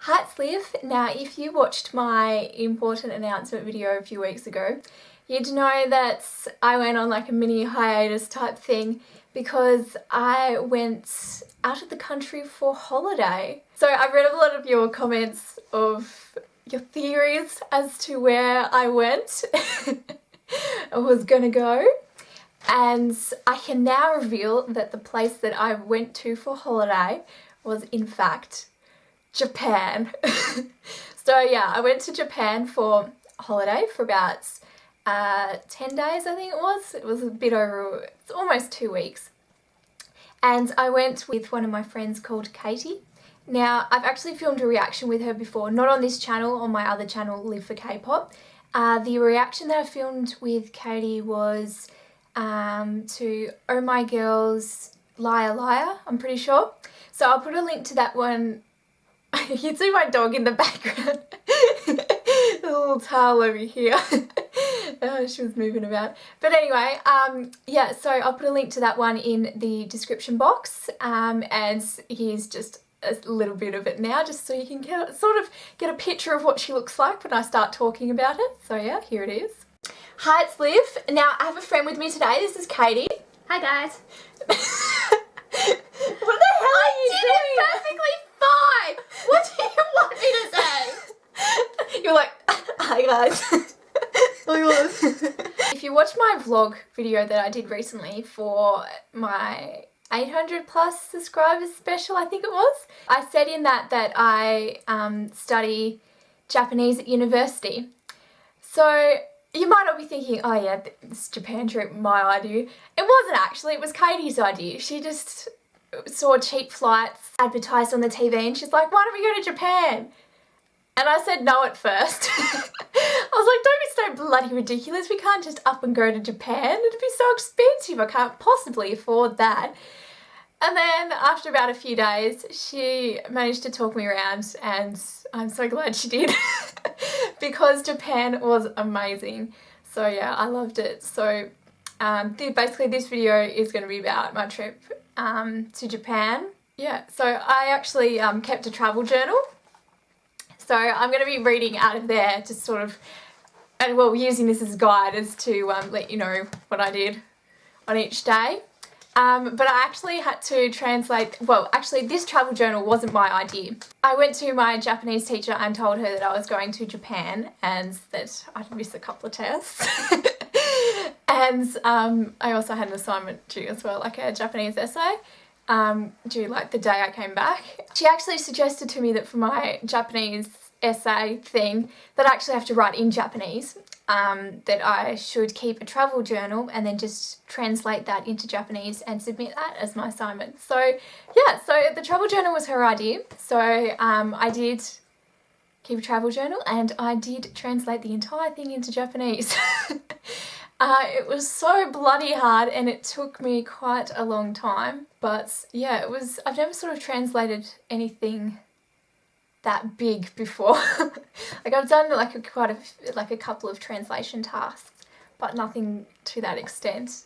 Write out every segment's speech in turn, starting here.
Hi, it's Liv. Now, if you watched my important announcement video a few weeks ago, you'd know that I went on like a mini hiatus type thing because I went out of the country for holiday. So I've read a lot of your comments of your theories as to where I went I was gonna go, and I can now reveal that the place that I went to for holiday was in fact Japan. So yeah, I went to Japan for holiday for about 10 days, I think it was. It was a bit over, it's almost 2 weeks. And I went with one of my friends called Katie. Now, I've actually filmed a reaction with her before, not on this channel, on my other channel, Live for K-pop. The reaction that I filmed with Katie was to Oh My Girl's Liar Liar, I'm pretty sure. So I'll put a link to that one. You can see my dog in the background. A little tail over here. She was moving about. But anyway, yeah, so I'll put a link to that one in the description box. And here's just a little bit of it now, just so you can get a picture of what she looks like when I start talking about it. So yeah, here it is. Hi, it's Liv. Now, I have a friend with me today. This is Katie. Hi guys. What the hell are you doing? I did it perfectly fine. What do you want me to say? You're like, hi guys. If you watch my vlog video that I did recently for my 800 plus subscribers special, I think it was, I said in that I study Japanese at university. So you might not be thinking, oh yeah, this Japan trip, my idea. It wasn't actually, it was Katie's idea. She just saw cheap flights advertised on the TV and she's like, why don't we go to Japan? And I said no at first. I was like, don't be so bloody ridiculous. We can't just up and go to Japan. It'd be so expensive. I can't possibly afford that. And then after about a few days, she managed to talk me around, and I'm so glad she did because Japan was amazing. So yeah, I loved it. So basically this video is going to be about my trip to Japan. Yeah, so I actually kept a travel journal. So I'm going to be reading out of there to sort of, and well, using this as a guide as to let you know what I did on each day. But I actually had to translate, well, actually this travel journal wasn't my idea. I went to my Japanese teacher and told her that I was going to Japan and that I'd miss a couple of tests. And I also had an assignment due as well, like a Japanese essay, due like the day I came back. She actually suggested to me that for my Japanese essay thing that I actually have to write in Japanese, that I should keep a travel journal and then just translate that into Japanese and submit that as my assignment. So yeah, so the travel journal was her idea. So I did keep a travel journal and I did translate the entire thing into Japanese. It was so bloody hard and it took me quite a long time, but yeah, it was, I've never sort of translated anything that big before. Like I've done like a couple of translation tasks, but nothing to that extent.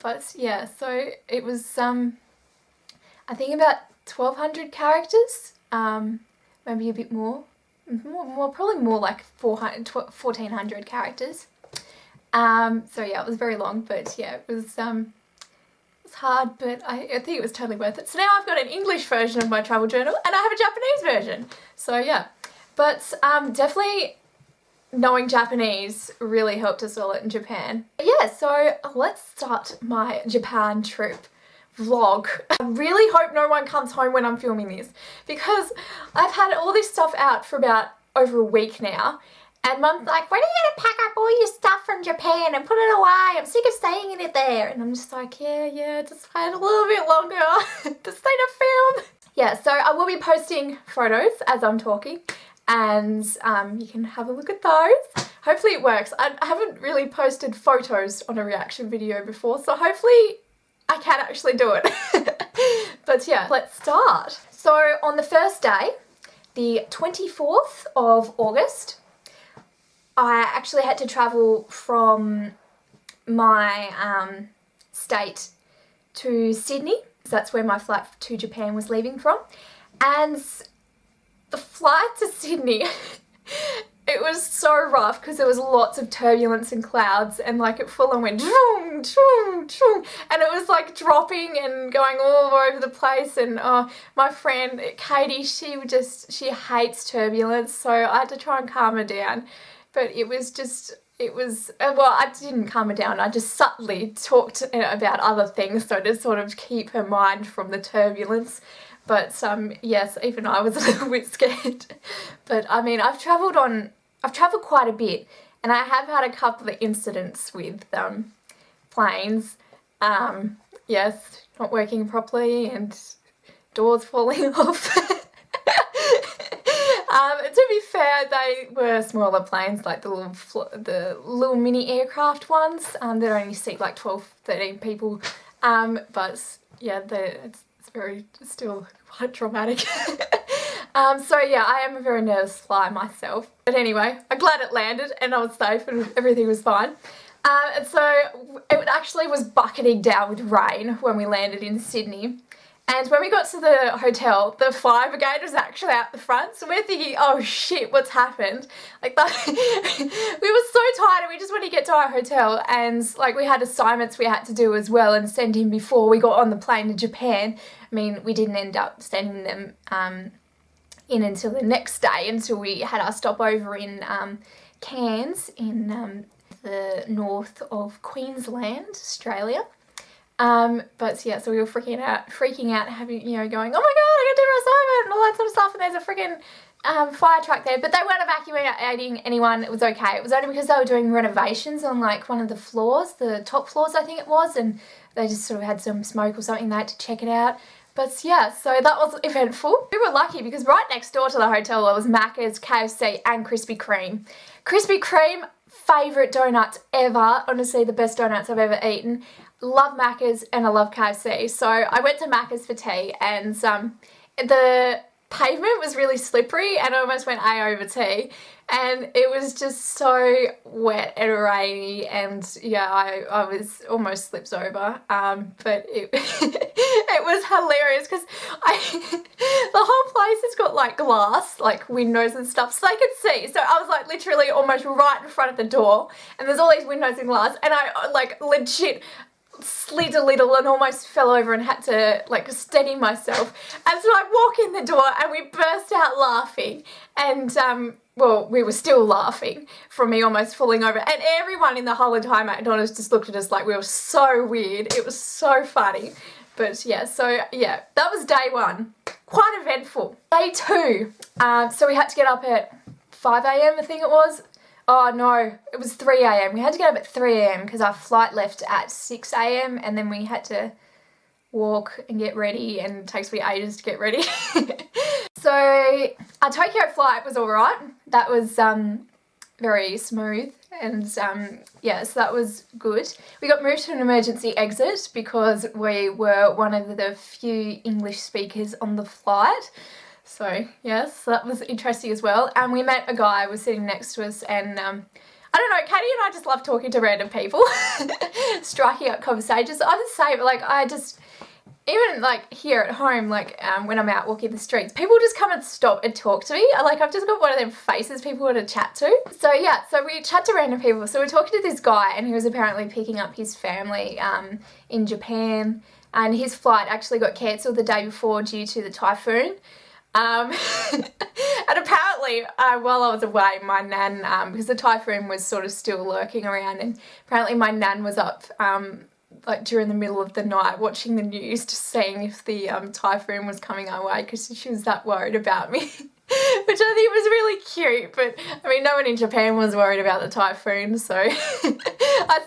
But yeah, so it was I think about 1,200 characters, maybe a bit more, probably more like 1,400 characters. So yeah, it was very long, but yeah, it was hard, but I think it was totally worth it. So now I've got an English version of my travel journal and I have a Japanese version. So yeah, but definitely knowing Japanese really helped us all in Japan. But yeah, so let's start my Japan trip vlog. I really hope no one comes home when I'm filming this because I've had all this stuff out for about over a week now. And Mum's like, when are you going to pack up all your stuff from Japan and put it away? I'm sick of staying in it there. And I'm just like, yeah, just wait a little bit longer to stay to film. Yeah, so I will be posting photos as I'm talking and you can have a look at those. Hopefully it works. I haven't really posted photos on a reaction video before, so hopefully I can actually do it. But yeah, let's start. So on the first day, the 24th of August, I actually had to travel from my state to Sydney. So that's where my flight to Japan was leaving from. And the flight to Sydney, it was so rough because there was lots of turbulence and clouds, and like it full on went and it was like dropping and going all over the place. And my friend Katie, she hates turbulence, so I had to try and calm her down. But it was well, I didn't calm her down, I just subtly talked about other things, so to sort of keep her mind from the turbulence. But yes, even I was a little bit scared. But I mean, I've travelled quite a bit, and I have had a couple of incidents with planes. Yes, not working properly and doors falling off. To be fair, they were smaller planes, like the little mini aircraft ones. That only seat like 12, 13 people. But yeah, it's very still quite traumatic. So yeah, I am a very nervous flyer myself. But anyway, I'm glad it landed and I was safe and everything was fine. And so it actually was bucketing down with rain when we landed in Sydney. And when we got to the hotel, the fire brigade was actually out the front. So we're thinking, oh shit, what's happened? Like that, we were so tired and we just wanted to get to our hotel. And like we had assignments we had to do as well and send in before we got on the plane to Japan. I mean, we didn't end up sending them in until the next day, until we had our stopover in Cairns in the north of Queensland, Australia. But yeah, so we were freaking out, having, you know, going, oh my god, I gotta do my assignment and all that sort of stuff, and there's a freaking fire truck there. But they weren't evacuating anyone, it was okay. It was only because they were doing renovations on like one of the floors, the top floors I think it was, and they just sort of had some smoke or something, they had to check it out. But yeah, so that was eventful. We were lucky because right next door to the hotel there was Macca's, KFC and Krispy Kreme. Krispy Kreme, favourite donuts ever, honestly the best donuts I've ever eaten. Love Macca's and I love KFC. So I went to Macca's for tea, and the pavement was really slippery and I almost went A over T, and it was just so wet and rainy, and yeah, I was almost slipped over, but it, it was hilarious because the whole place has got like glass, like windows and stuff, so they could see. So I was like literally almost right in front of the door, and there's all these windows and glass, and I like legit slid a little and almost fell over and had to like steady myself. And so I walk in the door and we burst out laughing, and well, we were still laughing from me almost falling over, and everyone in the whole entire McDonald's just looked at us like we were so weird. It was so funny. But yeah, so yeah, that was day one. Quite eventful. Day two, so we had to get up at 5 a.m. I think it was. Oh no, it was 3 a.m. We had to get up at 3 a.m. because our flight left at 6 a.m. and then we had to walk and get ready, and it takes me ages to get ready. So our Tokyo flight was alright. That was very smooth, and yeah, so that was good. We got moved to an emergency exit because we were one of the few English speakers on the flight. So yes, that was interesting as well. And we met a guy who was sitting next to us, and I don't know, Katie and I just love talking to random people, striking up conversations. I just say, but like I just, even like here at home, like when I'm out walking the streets, people just come and stop and talk to me. Like I've just got one of them faces people want to chat to. So yeah, so we chat to random people. So we're talking to this guy, and he was apparently picking up his family in Japan, and his flight actually got cancelled the day before due to the typhoon. And apparently while I was away, my nan, because the typhoon was sort of still lurking around, and apparently my nan was up like during the middle of the night watching the news, just seeing if the typhoon was coming our way, because she was that worried about me. Which I think was really cute, but I mean no one in Japan was worried about the typhoon, so I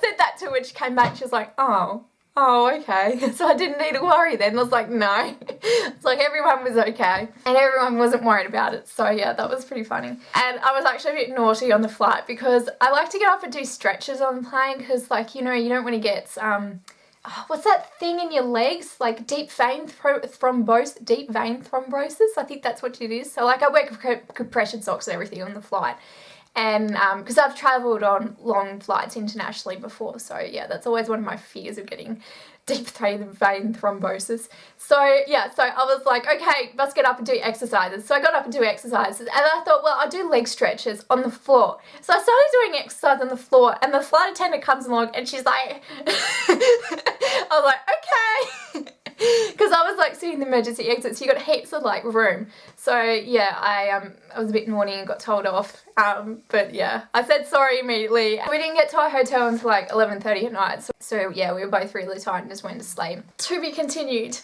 said that to her, she came back, she was like, oh okay, so I didn't need to worry then. I was like, no. It's like everyone was okay and everyone wasn't worried about it. So yeah, that was pretty funny. And I was actually a bit naughty on the flight because I like to get up and do stretches on the plane, because like, you know, you don't want to get what's that thing in your legs, like deep vein thrombosis, I think that's what it is. So like I wear compression socks and everything on the flight, And because I've travelled on long flights internationally before, so yeah, that's always one of my fears of getting deep vein thrombosis. So yeah, so I was like, okay, let's get up and do exercises. So I got up and do exercises, and I thought, well, I'll do leg stretches on the floor. So I started doing exercise on the floor, and the flight attendant comes along and she's like, I was like, okay. Because I was like sitting in the emergency exit, so you got heaps of like room. So yeah, I was a bit naughty and got told off. But yeah, I said sorry immediately. We didn't get to our hotel until like 11:30 at night. So yeah, we were both really tired and just went to sleep. To be continued.